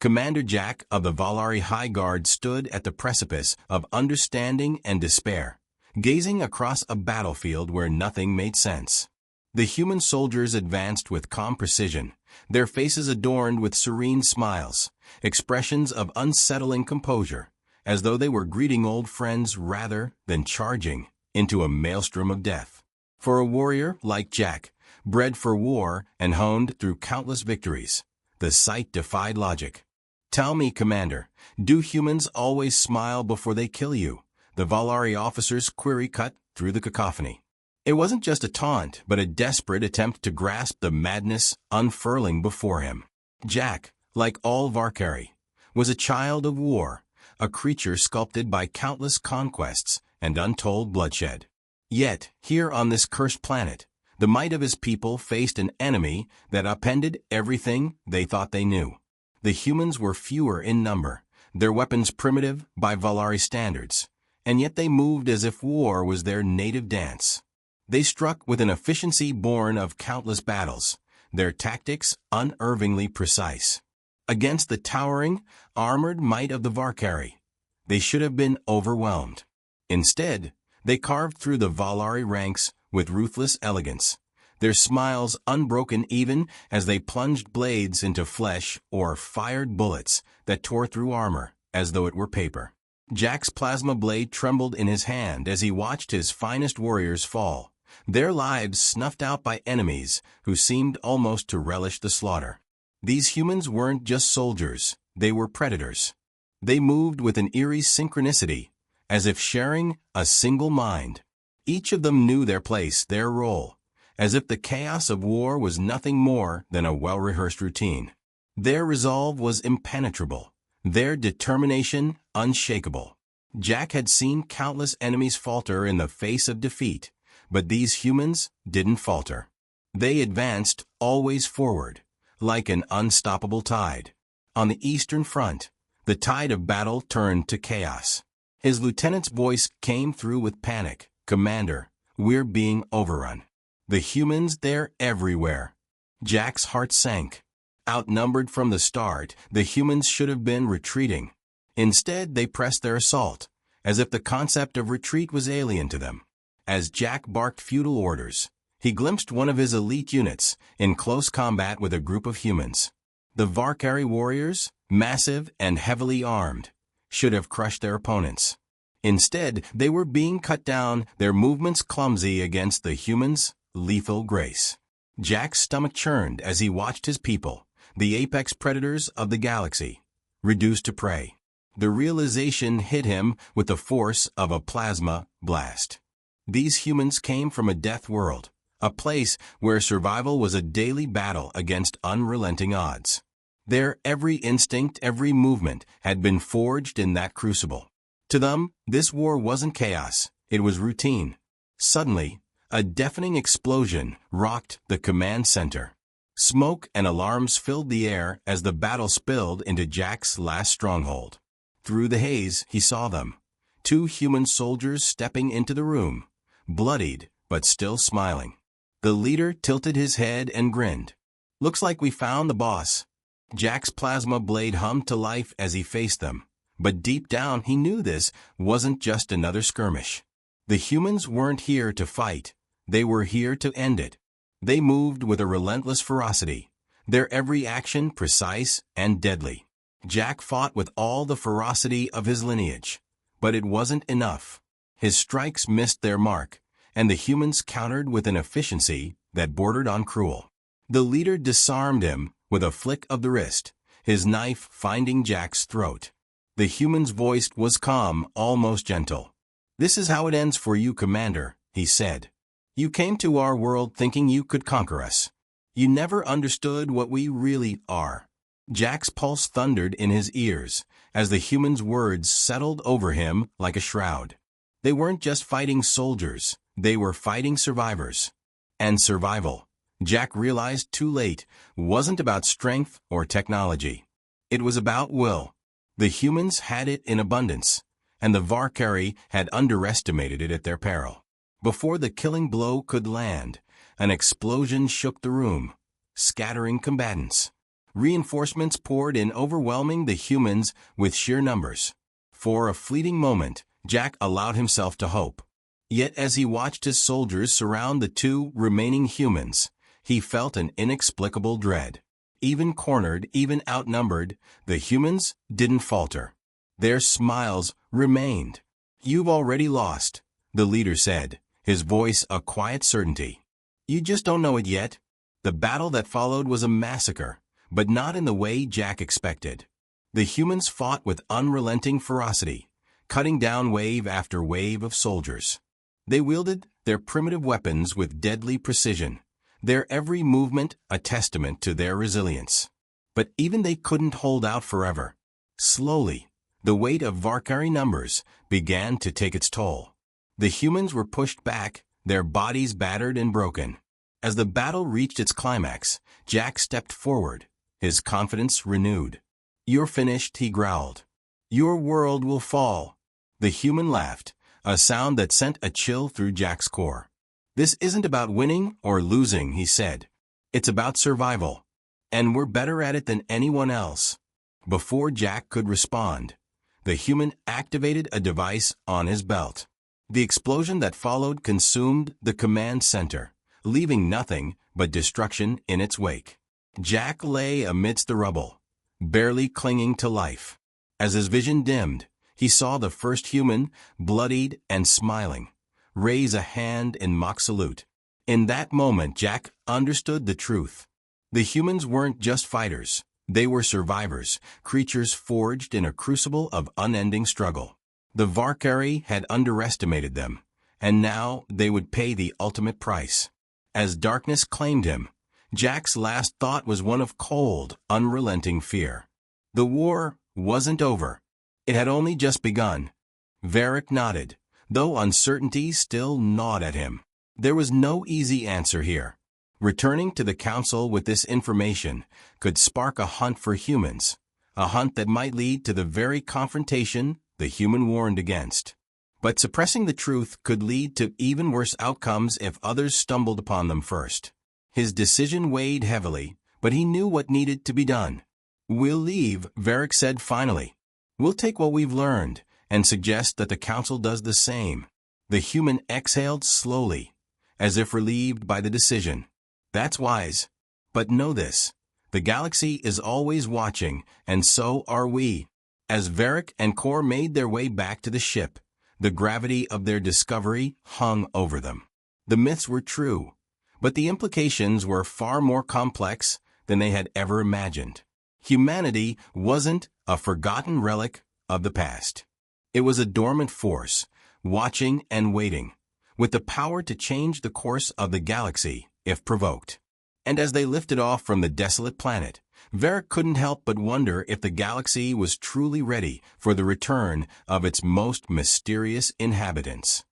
Commander Jack of the Valari High Guard stood at the precipice of understanding and despair, gazing across a battlefield where nothing made sense. The human soldiers advanced with calm precision, their faces adorned with serene smiles, expressions of unsettling composure, as though they were greeting old friends rather than charging into a maelstrom of death. For a warrior like Jack, bred for war and honed through countless victories, the sight defied logic. "Tell me, Commander, do humans always smile before they kill you?" the Valari officer's query cut through the cacophony. It wasn't just a taunt, but a desperate attempt to grasp the madness unfurling before him. Jack, like all Valkyrie, was a child of war, a creature sculpted by countless conquests and untold bloodshed. Yet, here on this cursed planet, the might of his people faced an enemy that upended everything they thought they knew. The humans were fewer in number, their weapons primitive by Valari standards, and yet they moved as if war was their native dance. They struck with an efficiency born of countless battles, their tactics unerringly precise. Against the towering, armored might of the Valkyrie, they should have been overwhelmed. Instead, they carved through the Valari ranks with ruthless elegance, their smiles unbroken even as they plunged blades into flesh or fired bullets that tore through armor as though it were paper. Jack's plasma blade trembled in his hand as he watched his finest warriors fall, their lives snuffed out by enemies who seemed almost to relish the slaughter. These humans weren't just soldiers, they were predators. They moved with an eerie synchronicity, as if sharing a single mind. Each of them knew their place, their role, as if the chaos of war was nothing more than a well-rehearsed routine. Their resolve was impenetrable, their determination unshakable. Jack had seen countless enemies falter in the face of defeat, but these humans didn't falter. They advanced always forward, like an unstoppable tide. On the Eastern Front, the tide of battle turned to chaos. His lieutenant's voice came through with panic. "Commander, we're being overrun. The humans, they're everywhere." Jack's heart sank. Outnumbered from the start, the humans should have been retreating. Instead, they pressed their assault, as if the concept of retreat was alien to them. As Jack barked feudal orders, he glimpsed one of his elite units in close combat with a group of humans. The Valkyrie warriors, massive and heavily armed, should have crushed their opponents. Instead, they were being cut down, their movements clumsy against the humans' lethal grace. Jack's stomach churned as he watched his people, the apex predators of the galaxy, reduced to prey. The realization hit him with the force of a plasma blast. These humans came from a death world, a place where survival was a daily battle against unrelenting odds. Their every instinct, every movement had been forged in that crucible. To them, this war wasn't chaos, it was routine. Suddenly, a deafening explosion rocked the command center. Smoke and alarms filled the air as the battle spilled into Jack's last stronghold. Through the haze, he saw them. 2 human soldiers stepping into the room, bloodied but still smiling. The leader tilted his head and grinned. "Looks like we found the boss." Jack's plasma blade hummed to life as he faced them. But deep down, he knew this wasn't just another skirmish. The humans weren't here to fight. They were here to end it. They moved with a relentless ferocity, their every action precise and deadly. Jack fought with all the ferocity of his lineage, but it wasn't enough. His strikes missed their mark, and the humans countered with an efficiency that bordered on cruel. The leader disarmed him with a flick of the wrist, his knife finding Jack's throat. The human's voice was calm, almost gentle. "This is how it ends for you, Commander," he said. "You came to our world thinking you could conquer us. You never understood what we really are." Jack's pulse thundered in his ears as the human's words settled over him like a shroud. They weren't just fighting soldiers, they were fighting survivors. And survival, Jack realized too late, wasn't about strength or technology. It was about will. The humans had it in abundance, and the Valkyrie had underestimated it at their peril. Before the killing blow could land, an explosion shook the room, scattering combatants. Reinforcements poured in, overwhelming the humans with sheer numbers. For a fleeting moment, Jack allowed himself to hope. Yet as he watched his soldiers surround the two remaining humans, he felt an inexplicable dread. Even cornered, even outnumbered, the humans didn't falter. Their smiles remained. "You've already lost," the leader said, his voice a quiet certainty. "You just don't know it yet." The battle that followed was a massacre, but not in the way Jack expected. The humans fought with unrelenting ferocity, cutting down wave after wave of soldiers. They wielded their primitive weapons with deadly precision, their every movement a testament to their resilience. But even they couldn't hold out forever. Slowly, the weight of Valkyrie numbers began to take its toll. The humans were pushed back, their bodies battered and broken. As the battle reached its climax, Jack stepped forward, his confidence renewed. "You're finished," he growled. "Your world will fall." The human laughed, a sound that sent a chill through Jack's core. "This isn't about winning or losing," he said. "It's about survival. And we're better at it than anyone else." Before Jack could respond, the human activated a device on his belt. The explosion that followed consumed the command center, leaving nothing but destruction in its wake. Jack lay amidst the rubble, barely clinging to life. As his vision dimmed, he saw the first human, bloodied and smiling, raise a hand in mock salute. In that moment, Jack understood the truth. The humans weren't just fighters. They were survivors, creatures forged in a crucible of unending struggle. The Valkyrie had underestimated them, and now they would pay the ultimate price. As darkness claimed him, Jack's last thought was one of cold, unrelenting fear. The war wasn't over. It had only just begun. Varric nodded, though uncertainty still gnawed at him. There was no easy answer here. Returning to the council with this information could spark a hunt for humans, a hunt that might lead to the very confrontation the human warned against. But suppressing the truth could lead to even worse outcomes if others stumbled upon them first. His decision weighed heavily, but he knew what needed to be done. "We'll leave," Varric said finally. "We'll take what we've learned and suggest that the council does the same." The human exhaled slowly, as if relieved by the decision. "That's wise. But know this. The galaxy is always watching, and so are we." As Varric and Kor made their way back to the ship, the gravity of their discovery hung over them. The myths were true, but the implications were far more complex than they had ever imagined. Humanity wasn't a forgotten relic of the past. It was a dormant force, watching and waiting, with the power to change the course of the galaxy if provoked. And as they lifted off from the desolate planet, Varric couldn't help but wonder if the galaxy was truly ready for the return of its most mysterious inhabitants.